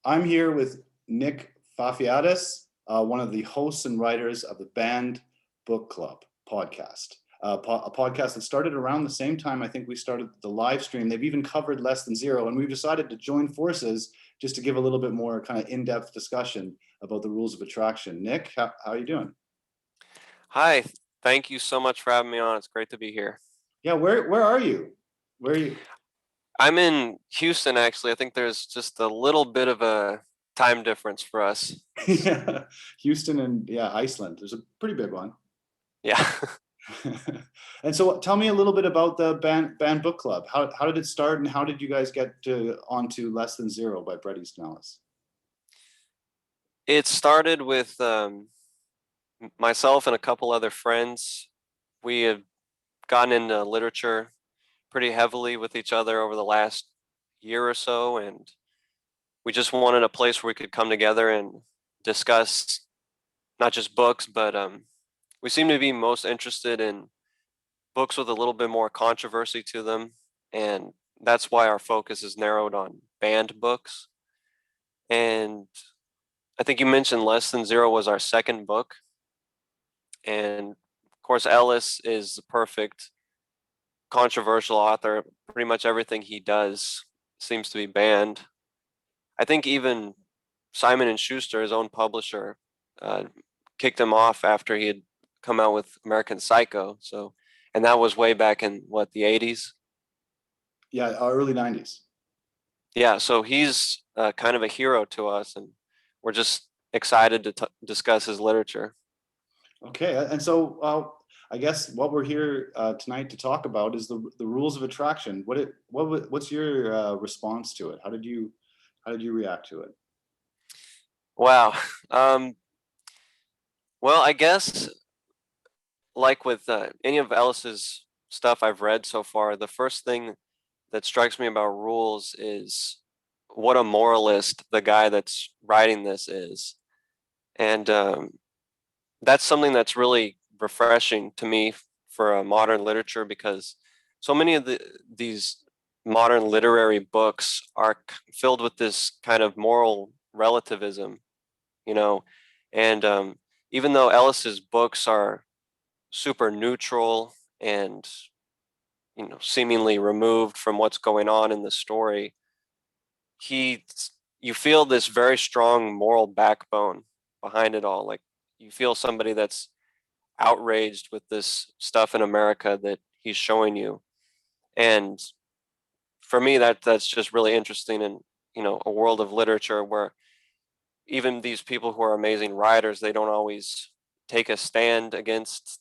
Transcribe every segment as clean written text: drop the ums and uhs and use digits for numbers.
I'm here with Nick Vafiadis, one of the hosts and writers of the Banned Book Club podcast, a podcast that started around the same time I think we started the live stream. They've even covered Less Than Zero, and we've decided to join forces just to give a little bit more kind of in-depth discussion about the rules of attraction. Nick, how are you doing? Hi, thank you so much for having me on. It's great to be here. Yeah, where are you? Where are you? I'm in Houston, actually. I think there's just a little bit of a time difference for us. Yeah, Houston and Iceland. There's a pretty big one. Yeah. And so tell me a little bit about the band book club. How did it start, and how did you guys get onto Less Than Zero by Bret, Easton, Ellis? It started with myself and a couple other friends. We have gotten into literature pretty heavily with each other over the last year or so, and we just wanted a place where we could come together and discuss not just books, but we seem to be most interested in books with a little bit more controversy to them, and that's why our focus is narrowed on banned books. And I think you mentioned Less Than Zero was our second book, and of course Ellis is the perfect controversial author. Pretty much everything he does seems to be banned. I think even Simon and Schuster, his own publisher, uh, kicked him off after he had come out with American Psycho. So, and that was way back in what, the 80s. Yeah, early 90s. Yeah, so he's kind of a hero to us, and we're just excited to discuss his literature. Okay, and so I guess what we're here tonight to talk about is the rules of attraction. What's your response to it? How did you react to it? Wow. Well, I guess like with any of Ellis's stuff I've read so far, the first thing that strikes me about rules is what a moralist the guy that's writing this is. And that's something that's really refreshing to me for modern literature, because so many of these modern literary books are filled with this kind of moral relativism, you know. And even though Ellis's books are super neutral and seemingly removed from what's going on in the story, he you feel this very strong moral backbone behind it all. Like, you feel somebody that's outraged with this stuff in America that he's showing you. And for me, that's just really interesting in a world of literature where even these people who are amazing writers, they don't always take a stand against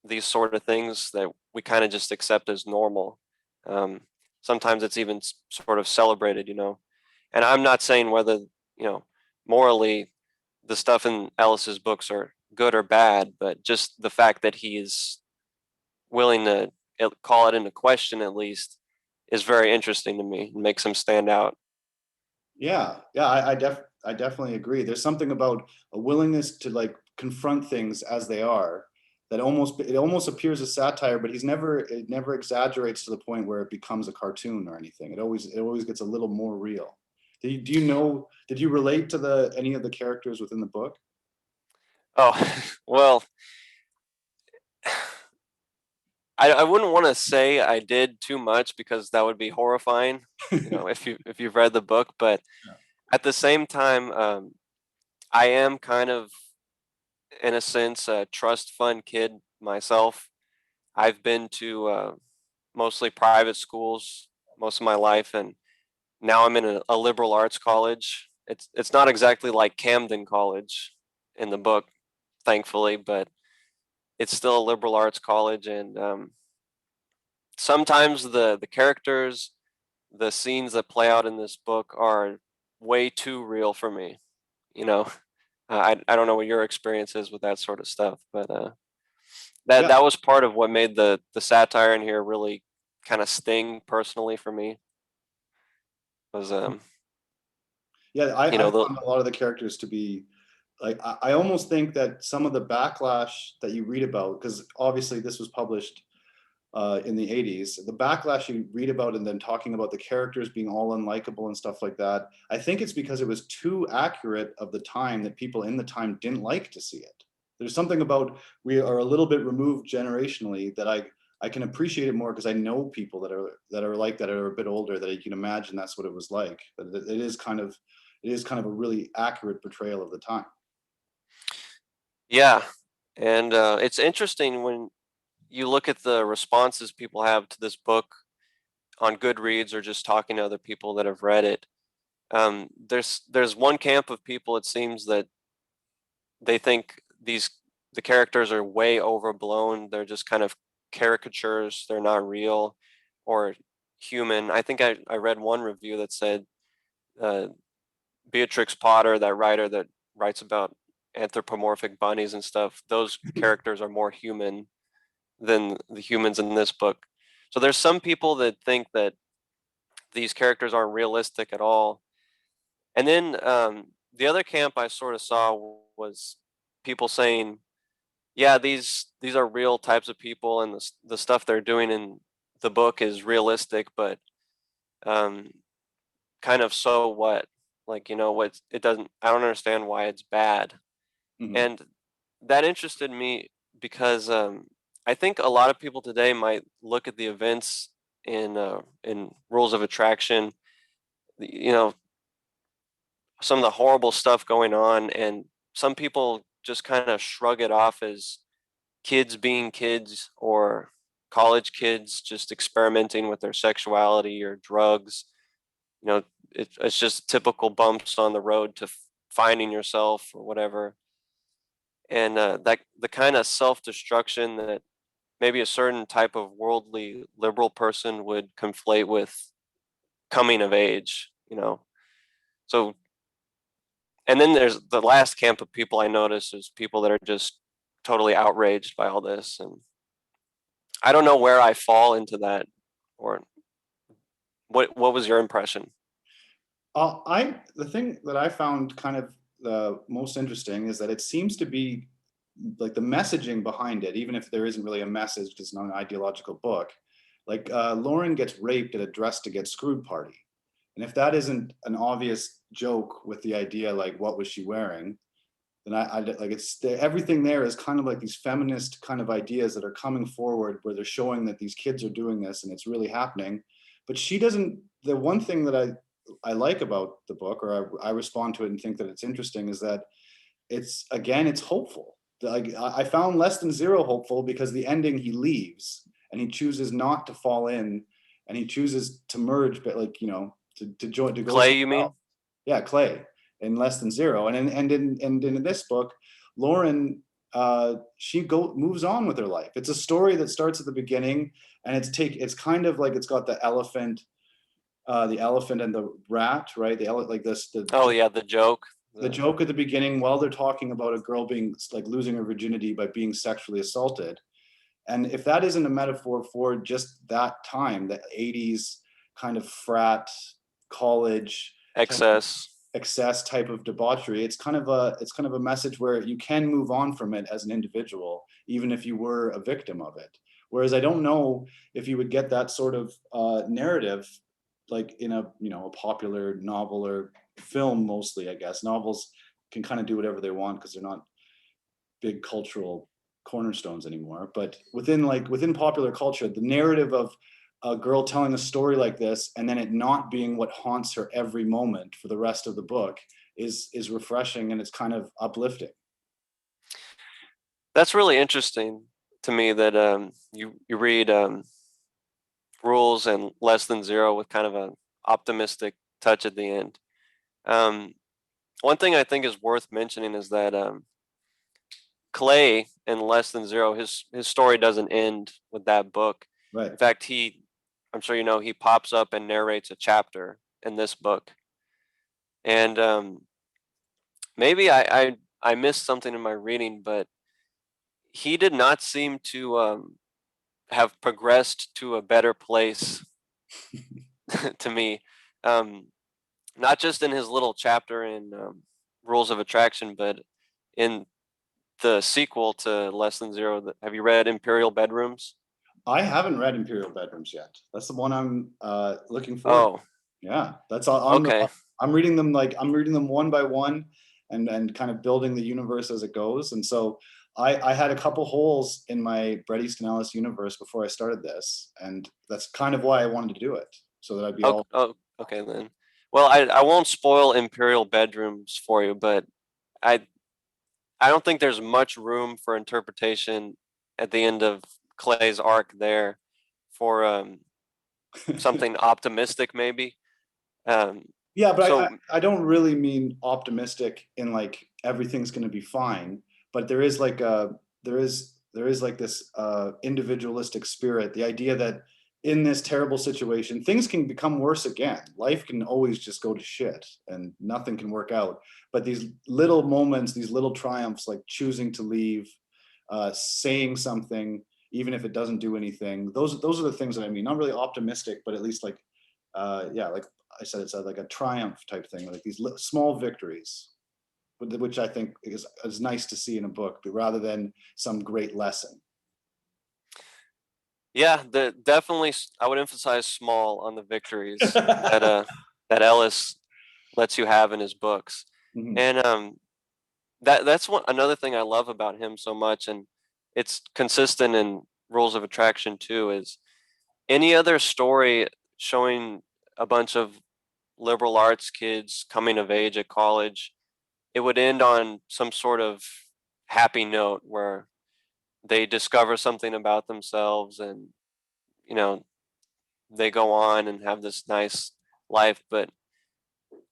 these sort of things that we kind of just accept as normal. Um, Sometimes it's even sort of celebrated, And I'm not saying whether, morally the stuff in Ellis's books are good or bad, but just the fact that he is willing to call it into question, at least, is very interesting to me and makes him stand out. I definitely agree. There's something about a willingness to like confront things as they are that it almost appears as satire, but it never exaggerates to the point where it becomes a cartoon or anything. It always gets a little more real. Did you relate to any of the characters within the book? Oh, well, I wouldn't want to say I did too much, because that would be horrifying, if you've read the book. But Yeah. at the same time, I am kind of, in a sense, a trust fund kid myself. I've been to mostly private schools most of my life, and now I'm in a liberal arts college. It's not exactly like Camden College in the book, thankfully, but it's still a liberal arts college. And sometimes the characters, the scenes that play out in this book are way too real for me. You know, I don't know what your experience is with that sort of stuff, but that was part of what made the satire in here really kind of sting personally for me. Was I found a lot of the characters to be like, I almost think that some of the backlash that you read about, because obviously this was published in the 80s, the backlash you read about and then talking about the characters being all unlikable and stuff like that, I think it's because it was too accurate of the time that people in the time didn't like to see it. There's something about, we are a little bit removed generationally that I can appreciate it more because I know people that are like that, are a bit older, that I can imagine that's what it was like. But it is kind of a really accurate portrayal of the time. Yeah, and it's interesting when you look at the responses people have to this book on Goodreads or just talking to other people that have read it. There's one camp of people, it seems, that they think the characters are way overblown. They're just kind of caricatures. They're not real or human. I think I read one review that said uh, Beatrix Potter, that writer that writes about anthropomorphic bunnies and stuff, those characters are more human than the humans in this book. So there's some people that think that these characters aren't realistic at all. And then the other camp I sort of saw was people saying, yeah, these are real types of people, and the stuff they're doing in the book is realistic, but um, kind of so what? Like, what it doesn't. I don't understand why it's bad, Mhm. and that interested me because I think a lot of people today might look at the events in Rules of Attraction, you know, some of the horrible stuff going on, and some people just kind of shrug it off as kids being kids or college kids just experimenting with their sexuality or drugs. It's just typical bumps on the road to finding yourself or whatever. And that the kind of self-destruction that maybe a certain type of worldly liberal person would conflate with coming of age. So, and then there's the last camp of people I notice is people that are just totally outraged by all this, and I don't know where I fall into that, or what was your impression? The thing that I found kind of the most interesting is that it seems to be like the messaging behind it, even if there isn't really a message, it's not an ideological book. Like Lauren gets raped at a dress to get screwed party. And if that isn't an obvious joke with the idea, like what was she wearing, then I like everything there is kind of like these feminist kind of ideas that are coming forward where they're showing that these kids are doing this and it's really happening. But she doesn't, the one thing that I like about the book, or I respond to it and think that it's interesting, is that it's hopeful. Like I found Less Than Zero hopeful because the ending, he leaves and he chooses not to fall in, and he chooses to merge, but like to join, to go Clay, you somewhere else. mean? Yeah, Clay in Less Than Zero, and in this book, Lauren, she moves on with her life. It's a story that starts at the beginning, and it's kind of like it's got the elephant and the rat, right? Like this Oh yeah, the joke. the The joke at the beginning while they're talking about a girl being like losing her virginity by being sexually assaulted. And if that isn't a metaphor for just that time, the 80s kind of frat college type of excess. excess type of debauchery, it's kind of a message where you can move on from it as an individual, even if you were a victim of it. Whereas I don't know if you would get that sort of narrative like in a popular novel or film. Mostly, I guess novels can kind of do whatever they want because they're not big cultural cornerstones anymore. But within popular culture, the narrative of a girl telling a story like this and then it not being what haunts her every moment for the rest of the book is refreshing, and it's kind of uplifting. That's really interesting to me that you read Rules and Less Than Zero with kind of an optimistic touch at the end. Um, One thing I think is worth mentioning is that Clay in Less Than Zero, his story doesn't end with that book. Right. In fact, I'm sure you know, he pops up and narrates a chapter in this book. And maybe I missed something in my reading, but he did not seem to have progressed to a better place to me. Um, Not just in his little chapter in Rules of Attraction, but in the sequel to Less Than Zero. Have you read Imperial Bedrooms? I haven't read Imperial Bedrooms yet. That's the one I'm looking forward. Oh, Yeah, that's on the. okay. I'm reading them I'm reading them one by one, and kind of building the universe as it goes. And so I had a couple holes in my Bret Easton Ellis universe before I started this, and that's kind of why I wanted to do it, so that I'd be Oh, all. oh, okay then. Well, I won't spoil Imperial Bedrooms for you, but I I don't think there's much room for interpretation at the end of Clay's arc there for something optimistic maybe. Um, Yeah, but so I don't really mean optimistic in like everything's going to be fine, but there is like there is like this individualistic spirit, the idea that in this terrible situation things can become worse again. Life can always just go to shit and nothing can work out. But these little moments, these little triumphs, like choosing to leave, saying something, even if it doesn't do anything, those are the things that I mean. Not really optimistic, but at least like yeah, like I said, it's like a triumph type thing, like these small victories, which I think is nice to see in a book, but rather than some great lesson. yeah, definitely I would emphasize small on the victories that Ellis lets you have in his books. Mhm. And that's one another thing I love about him so much, and it's consistent in Rules of Attraction too, is any other story showing a bunch of liberal arts kids coming of age at college, it would end on some sort of happy note where they discover something about themselves and you know they go on and have this nice life. But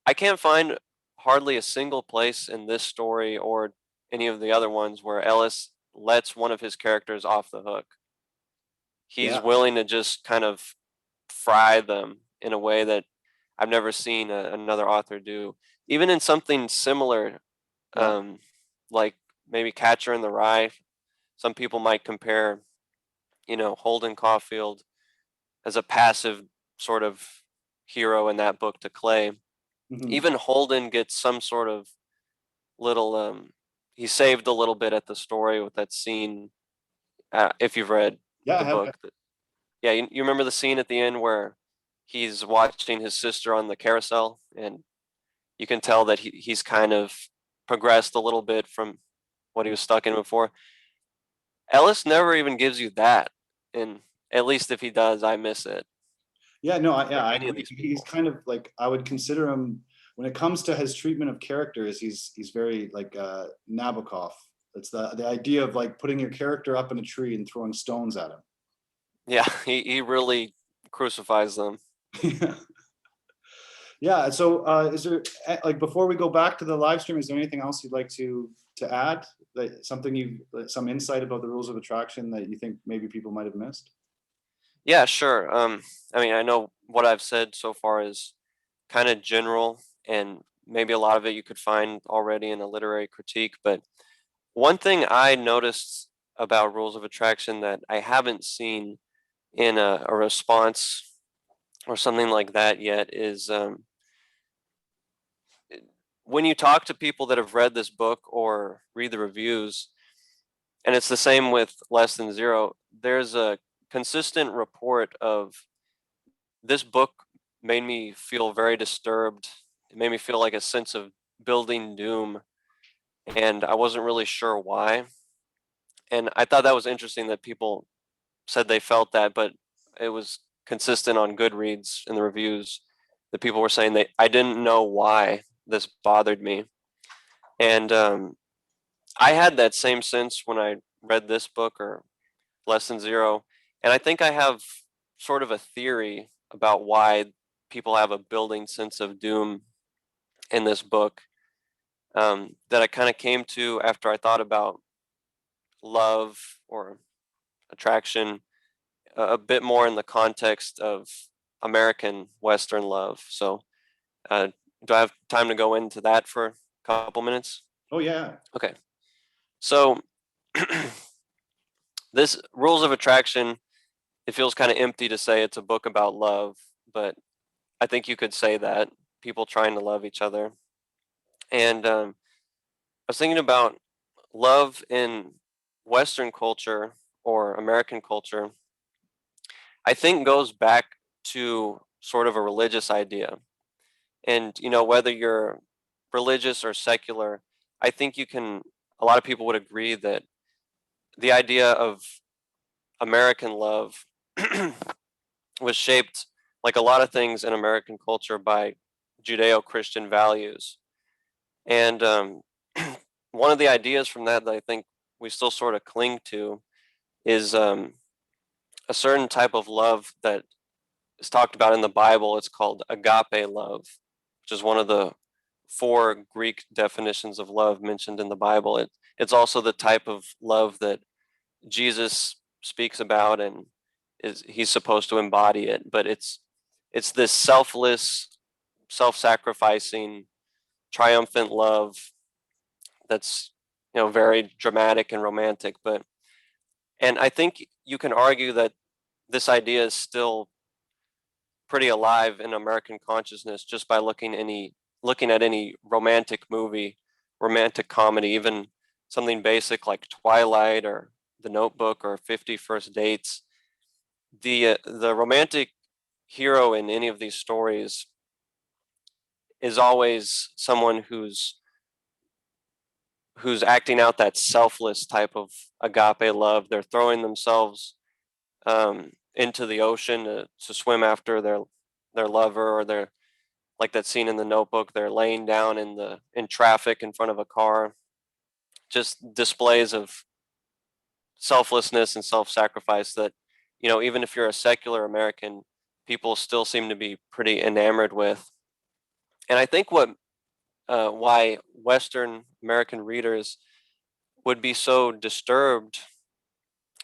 I can't find hardly a single place in this story or any of the other ones where Ellis lets one of his characters off the hook. He's Yeah, willing to just kind of fry them in a way that I've never seen another author do. Even in something similar, yeah. um, like maybe Catcher in the Rye, some people might compare, Holden Caulfield as a passive sort of hero in that book to Clay. Mhm. Even Holden gets some sort of little he saved a little bit at the story with that scene, if you've read Yeah, I the have. book. Yeah, you remember the scene at the end where he's watching his sister on the carousel, and you can tell that he's kind of progressed a little bit from what he was stuck in before. Ellis never even gives you that, and at least if he does, I miss it Yeah, no, for yeah, I any of agree. these He's people. kind of like, I would consider him, when it comes to his treatment of characters, he's very like Nabokov. It's the idea of like putting your character up in a tree and throwing stones at Yeah, he really crucifies them. him. Yeah. So, is there like before we go back to the live stream, is there anything else you'd like to add? Like something some insight about the rules of attraction that you think maybe people might have missed? Yeah, sure. I mean, I know what I've said so far is kind of general, and maybe a lot of it you could find already in a literary critique. But one thing I noticed about Rules of Attraction that I haven't seen in a response or something like that yet is when you talk to people that have read this book or read the reviews, and it's the same with Less Than Zero, there's a consistent report of this book made me feel very disturbed. It made me feel like a sense of building doom, and I wasn't really sure why. And I thought that was interesting that people said they felt that, but it was consistent on Goodreads in the reviews. The people were saying that I didn't know why this bothered me, and I had that same sense when I read this book or Less Than Zero, and I think I have sort of a theory about why people have a building sense of doom in this book, that I kind of came to after I thought about love or attraction a bit more in the context of American Western love. So, uh, do I have time to go into that for a couple minutes? Oh yeah. Okay. So, this Rules of Attraction, it feels kind of empty to say it's a book about love, but I think you could say that people trying to love each other. And I was thinking about love in Western culture or American culture. I think goes back to sort of a religious idea. And, whether you're religious or secular, I think a lot of people would agree that the idea of American love was shaped, like a lot of things in American culture, by Judeo-Christian values. And one of the ideas from that I think we still sort of cling to is a certain type of love that is talked about in the Bible. It's called agape love, which is one of the four Greek definitions of love mentioned in the Bible. It's also the type of love that Jesus speaks about, and he's supposed to embody it. But it's this selfless, self-sacrificing, triumphant love that's very dramatic and romantic. And I think you can argue that this idea is still pretty alive in American consciousness just by looking at any romantic movie, romantic comedy, even something basic like Twilight or The Notebook or 50 First Dates. The romantic hero in any of these stories is always someone who's acting out that selfless type of agape love. They're throwing themselves into the ocean to swim after their lover, or they're like that scene in The Notebook. They're laying down in traffic in front of a car. Just displays of selflessness and self-sacrifice that even if you're a secular American, people still seem to be pretty enamored with. And I think why Western American readers would be so disturbed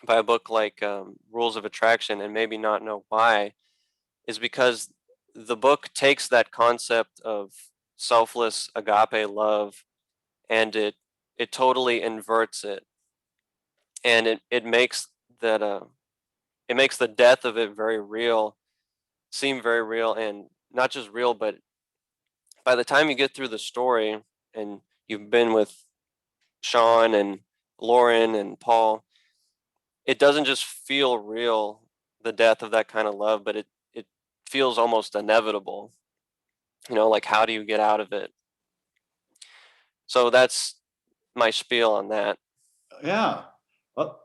by a book like Rules of Attraction and maybe not know why is because the book takes that concept of selfless agape love, and it totally inverts it, and it makes that it makes the death of it very real, seem very real, and not just real, but by the time you get through the story and you've been with Sean and Lauren and Paul, it doesn't just feel real, the death of that kind of love, but it feels almost inevitable. Like, how do you get out of it? So that's my spiel on that. Yeah. Well,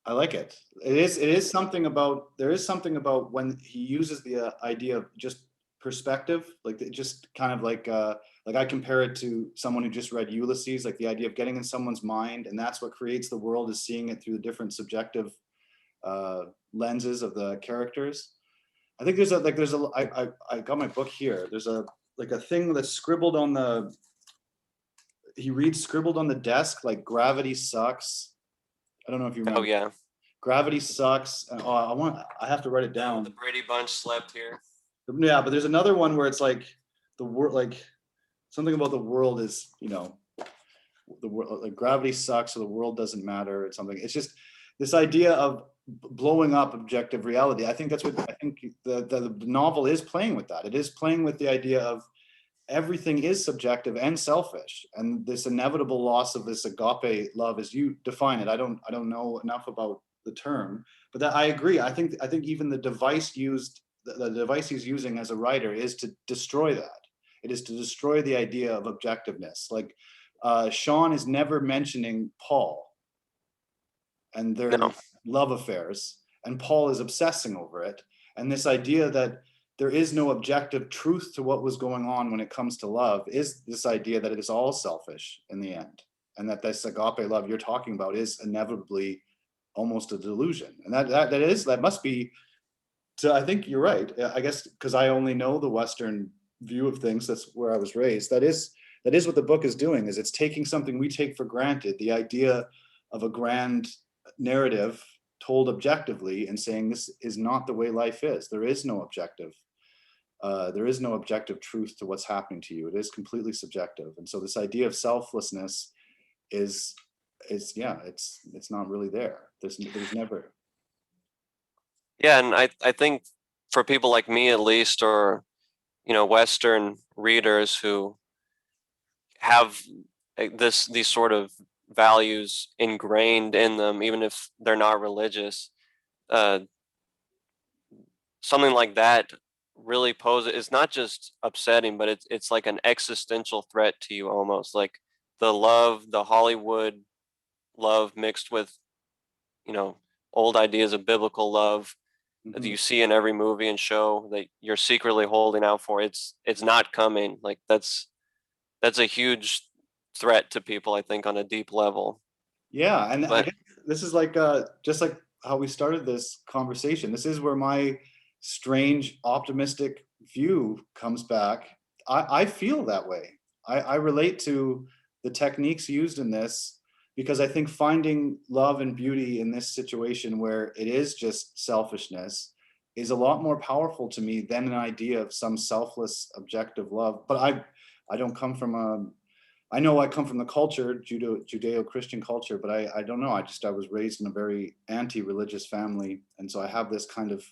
I like it. It is something about, there is something about when he uses the idea of just perspective, like it just kind of like I compare it to someone who just read Ulysses, like the idea of getting in someone's mind, and that's what creates the world, is seeing it through the different subjective lenses of the characters. I think I got my book here. There's a thing that's scribbled on the, he reads scribbled on the desk, like gravity sucks. I don't know if you Oh remember. yeah. Gravity sucks. I have to write it down. The Brady Bunch slept here. Yeah, but there's another one where it's like the world, like something about the world is, the world, like gravity sucks, so the world doesn't matter, or something. It's just this idea of blowing up objective reality. I think that's what I think the novel is playing with. That it is playing with the idea of everything is subjective and selfish, and this inevitable loss of this agape love, as you define it. I don't know enough about the term, but that I agree. I think even the device used, the device he's using as a writer, is to destroy that. It is to destroy the idea of objectiveness. Like Sean is never mentioning Paul and their No. love affairs, and Paul is obsessing over it. And this idea that there is no objective truth to what was going on when it comes to love is this idea that it is all selfish in the end, and that this agape love you're talking about is inevitably almost a delusion. And that must be, so I think you're right. I guess because I only know the Western view of things, that's where I was raised. That is what the book is doing, is it's taking something we take for granted, the idea of a grand narrative told objectively, and saying this is not the way life is. There is no objective. There is no objective truth to what's happening to you. It is completely subjective. And so this idea of selflessness is yeah, it's not really there. There's never. Yeah, and I think for people like me at least, or Western readers who have these sort of values ingrained in them, even if they're not religious, uh, something like that really poses, it's not just upsetting, but it's like an existential threat to you almost. Like the Hollywood love mixed with, you know, old ideas of biblical love that Mhm. you see in every movie and show that you're secretly holding out for. It's not coming. Like that's a huge threat to people, I think, on a deep level. Yeah, and I But guess this is like just like how we started this conversation. This is where my strange optimistic view comes back. I feel that way. I relate to the techniques used in this because I think finding love and beauty in this situation where it is just selfishness is a lot more powerful to me than an idea of some selfless objective love. But I don't come from a I know I come from the culture, Judeo-Christian culture, but I don't know. I was raised in a very anti-religious family, and so I have this kind of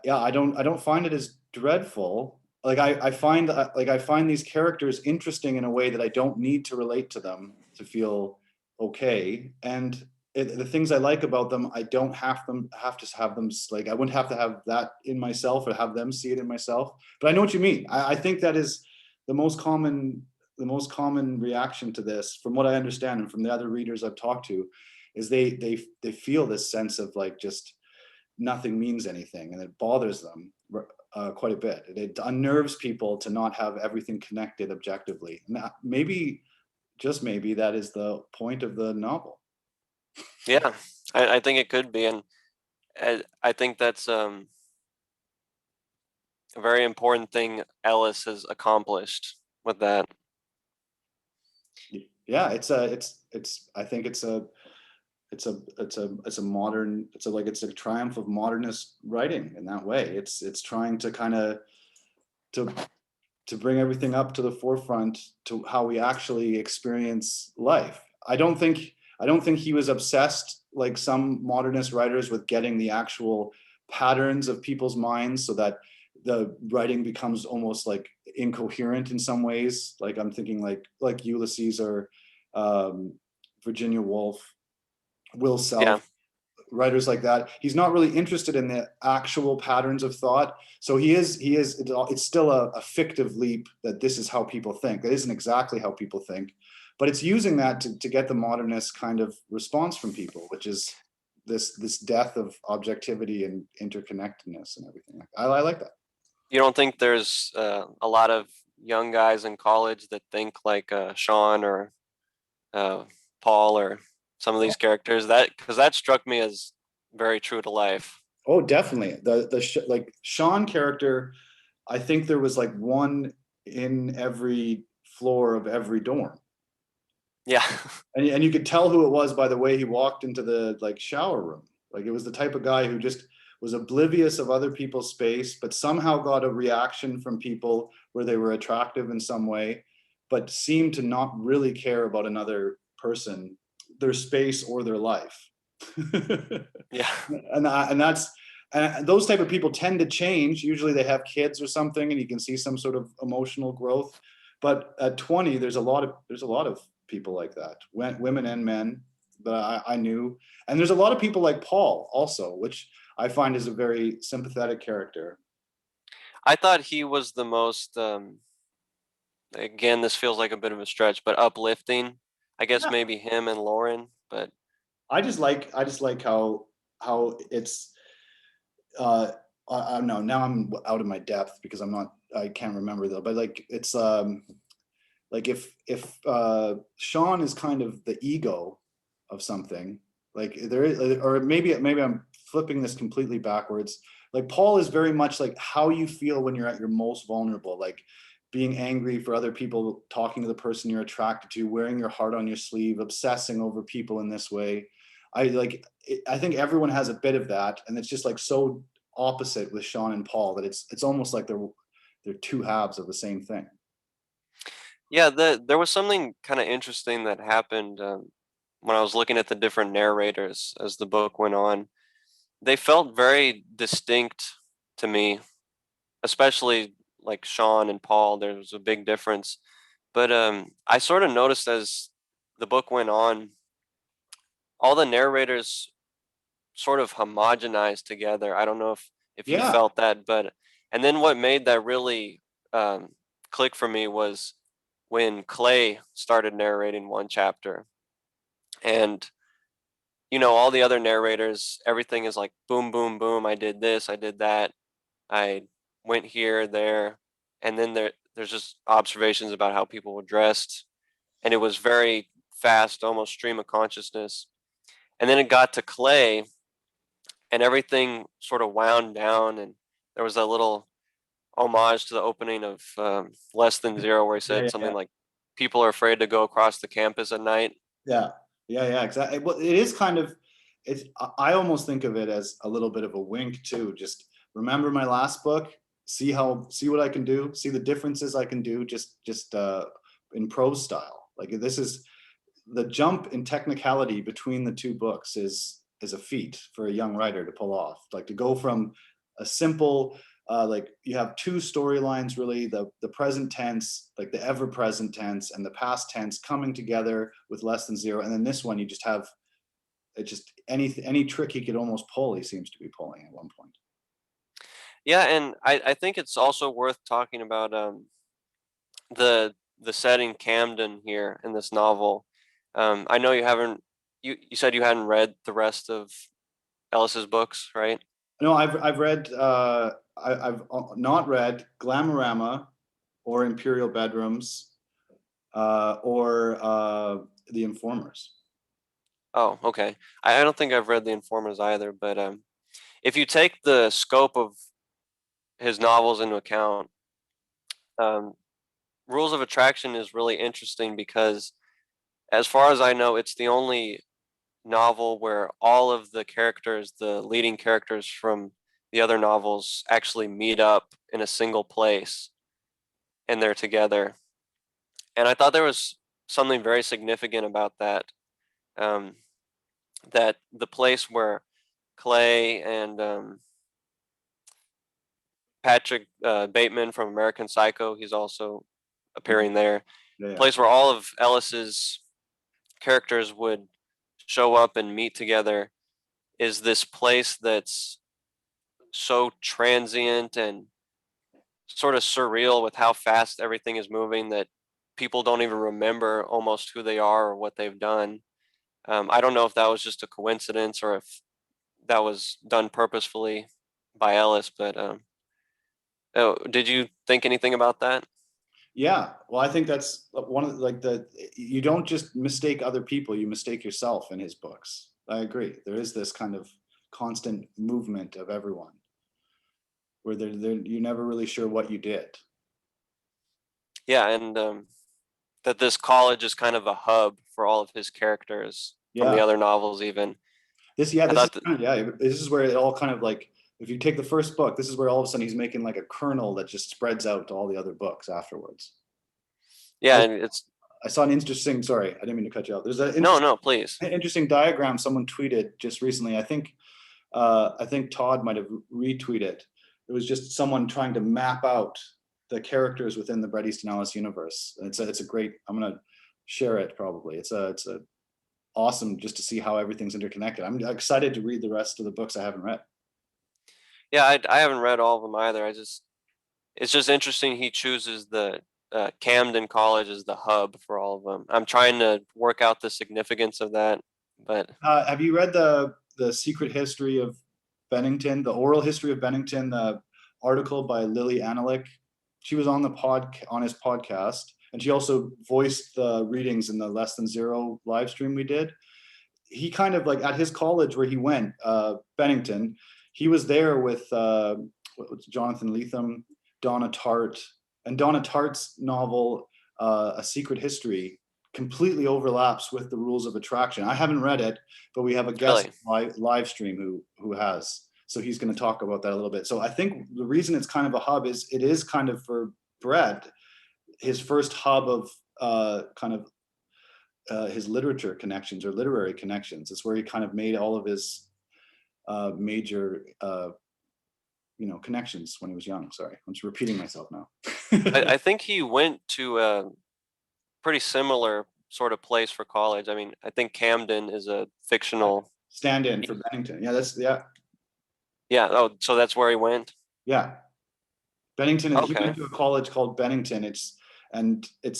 yeah. I don't find it as dreadful. Like I find like I find these characters interesting in a way that I don't need to relate to them to feel okay. And the things I like about them, I don't have to have them like I wouldn't have to have that in myself or have them see it in myself. But I know what you mean. I think that is the most common the most common reaction to this, from what I understand and from the other readers I've talked to, is they feel this sense of like just nothing means anything, and it bothers them quite a bit. It unnerves people to not have everything connected objectively. Maybe, just maybe, that is the point of the novel. yeah, I think it could be, and I think that's a very important thing Ellis has accomplished with that. Yeah, it's I think it's a modern it's a triumph of modernist writing in that way. It's trying to kind of to bring everything up to the forefront to how we actually experience life. I don't think he was obsessed like some modernist writers with getting the actual patterns of people's minds so that the writing becomes almost like incoherent in some ways. Like I'm thinking like Ulysses or um, Virginia Woolf, Will Yeah, Self, writers like that. He's not really interested in the actual patterns of thought. So it's still a fictive leap that this is how people think. That isn't exactly how people think, but it's using that to get the modernist kind of response from people, which is this death of objectivity and interconnectedness and everything like that. I like that. you don't think there's a lot of young guys in college that think like Sean or uh, Paul or some of these characters, that because that struck me as very true to life. Oh, definitely. Like Sean character, I think there was like one in every floor of every dorm. Yeah, And you could tell who it was by the way he walked into the like shower room. Like it was the type of guy who just was oblivious of other people's space, but somehow got a reaction from people where they were attractive in some way, but seemed to not really care about another person, their space or their life. yeah, And that's and those type of people tend to change. Usually they have kids or something, and you can see some sort of emotional growth. But at 20, there's a lot of people like that, women and men that I knew, and there's a lot of people like Paul also, which I find is a very sympathetic character. I thought he was the most. Again, this feels like a bit of a stretch, but uplifting. I guess Yeah, maybe him and Lauren, but I just like how it's I don't know. Now I'm out of my depth because I can't remember though. But like it's like if Sean is kind of the ego of something, like there is, or maybe I'm flipping this completely backwards. Like Paul is very much like how you feel when you're at your most vulnerable, like being angry for other people, talking to the person you're attracted to, wearing your heart on your sleeve, obsessing over people in this way. I think everyone has a bit of that, and it's just like so opposite with Sean and Paul that it's almost like they're two halves of the same thing. yeah, there was something kind of interesting that happened when I was looking at the different narrators as the book went on. They felt very distinct to me, especially like Sean and Paul. There was a big difference, but I sort of noticed as the book went on, all the narrators sort of homogenized together. I don't know if you Yeah, felt that, but and then what made that really click for me was when Clay started narrating one chapter, and all the other narrators, everything is like boom, boom, boom. I did this, I did that, I went here, there, and then there's just observations about how people were dressed, and it was very fast, almost stream of consciousness. And then it got to Clay, and everything sort of wound down, and there was a little homage to the opening of Less Than Zero, where he yeah, said yeah, something yeah. like, "People are afraid to go across the campus at night." Yeah, yeah, exactly. Well, it is kind of, I almost think of it as a little bit of a wink too. Just remember my last book, see what I can do, see the differences I can do, just in prose style. Like this is the jump in technicality between the two books is a feat for a young writer to pull off. Like to go from a simple like you have two storylines really, the present tense, like the ever present tense and the past tense coming together with Less Than Zero, and then this one you just have it just any trick he could almost pull he seems to be pulling at one point. Yeah, and I think it's also worth talking about the setting Camden here in this novel. I know you haven't you said you hadn't read the rest of Ellis's books, right? No, I've read I've not read Glamorama or Imperial Bedrooms or The Informers. Oh, okay. I don't think I've read The Informers either, but if you take the scope of his novels into account, um, Rules of Attraction is really interesting because, as far as I know, it's the only novel where all of the characters, the leading characters from the other novels, actually meet up in a single place and they're together. And I thought there was something very significant about that. Um, that the place where Clay and Patrick Bateman from American Psycho, he's also Mhm. appearing there. Yeah, yeah. Place where all of Ellis's characters would show up and meet together is this place that's so transient and sort of surreal with how fast everything is moving that people don't even remember almost who they are or what they've done. I don't know if that was just a coincidence or if that was done purposefully by Ellis, but oh, did you think anything about that? Yeah, well, I think that's one of like the you don't just mistake other people, you mistake yourself in his books. I agree. There is this kind of constant movement of everyone where you're never really sure what you did. Yeah, and that this college is kind of a hub for all of his characters from the Yeah, other novels, even. I this is thought that, kind of, yeah, this is where it all kind of like if you take the first book, this is where all of a sudden he's making like a kernel that just spreads out to all the other books afterwards. yeah, I, and it's I saw an interesting, sorry, I didn't mean to cut you off. There's an no, no, please. interesting diagram someone tweeted just recently. I think Todd might have retweeted. It was just someone trying to map out the characters within the Bret Easton Ellis universe. And it's a great. I'm gonna share it probably. It's a awesome just to see how everything's interconnected. I'm excited to read the rest of the books I haven't read. Yeah, I haven't read all of them either. It's just interesting he chooses the Camden College as the hub for all of them. I'm trying to work out the significance of that, but Have you read the Secret History of Bennington, the Oral History of Bennington, the article by Lily Analik? She was on on his podcast, and she also voiced the readings in the Less Than Zero live stream we did. He kind of like at his college where he went, Bennington, he was there with Jonathan Lethem, Donna Tartt, and Donna Tartt's novel, A Secret History, completely overlaps with the Rules of Attraction. I haven't read it, but we have a guest really, live stream who has. So he's going to talk about that a little bit. So I think the reason it's kind of a hub is it is kind of for Bret, his first hub of kind of his literature connections or literary connections. It's where he kind of made all of his major connections when he was young. Sorry, I'm just repeating myself now. I think he went to a pretty similar sort of place for college. I mean, I think Camden is a fictional stand-in for Bennington. Yeah, Yeah. Oh, so that's where he went. yeah. Bennington, he Okay. went to a college called Bennington. It's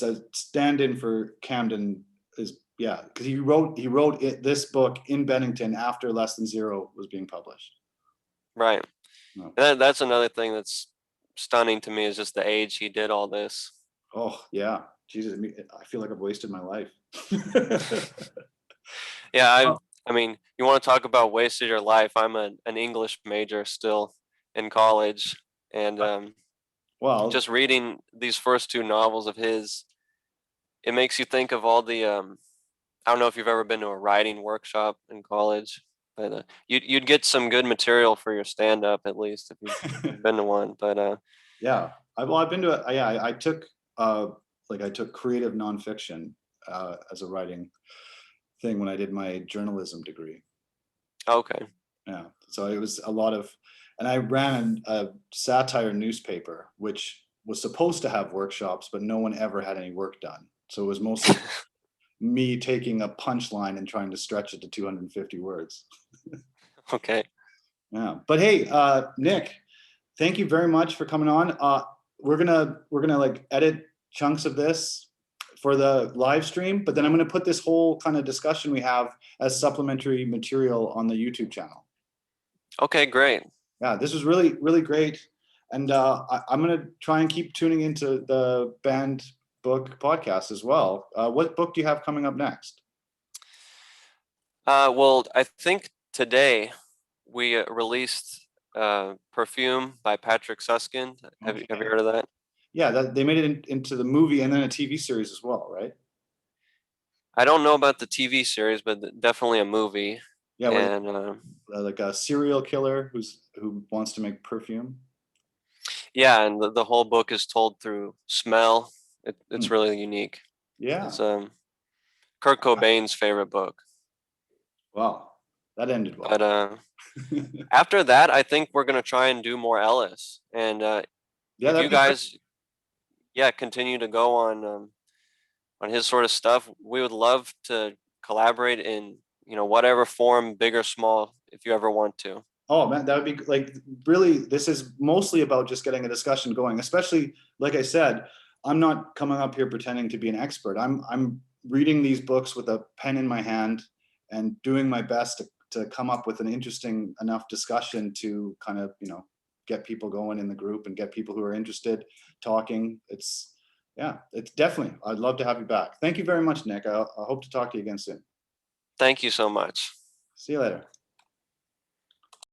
a stand-in for Camden. Is yeah, because he wrote this book in Bennington after Less Than Zero was being published. Right. No. That's another thing that's stunning to me is just the age he did all this. Oh yeah, Jesus, I feel like I've wasted my life. Yeah, Oh, I mean, you want to talk about wasted your life? I'm an English major still in college, and well, just reading these first two novels of his, it makes you think of all the I don't know if you've ever been to a writing workshop in college, but you'd get some good material for your stand up at least if you've been to one. But yeah. I've been to yeah. I took I took creative nonfiction as a writing thing when I did my journalism degree. okay. Yeah, so it was a lot of, and I ran a satire newspaper, which was supposed to have workshops, but no one ever had any work done. So it was mostly me taking a punchline and trying to stretch it to 250 words. Okay. Yeah, but hey, Nick, thank you very much for coming on. We're gonna like edit chunks of this for the live stream, but then I'm gonna put this whole kind of discussion we have as supplementary material on the YouTube channel. Okay, great. Yeah, this was really, really great. And I'm going to try and keep tuning into the Banned Book podcast as well. What book do you have coming up next? Well, I think today we released Perfume by Patrick Susskind. Have you Okay. heard of that? Yeah, they made it into the movie and then a TV series as well, right? I don't know about the TV series, but definitely a movie. Yeah, where And like a serial killer who wants to make perfume. yeah, and the whole book is told through smell. It's Hmm. really unique. Yeah. It's Kurt Cobain's favorite book. Wow, that ended well. But after that, I think we're gonna try and do more Ellis. And Yeah, if that'd you be great. guys, yeah, continue to go on his sort of stuff, we would love to collaborate in whatever form, big or small, if you ever want to. Oh man, that would be like really. This is mostly about just getting a discussion going. Especially, like I said, I'm not coming up here pretending to be an expert. I'm reading these books with a pen in my hand and doing my best to come up with an interesting enough discussion to kind of get people going in the group and get people who are interested talking. It's yeah, it's definitely. I'd love to have you back. Thank you very much, Nick. I hope to talk to you again soon. Thank you so much. See you later.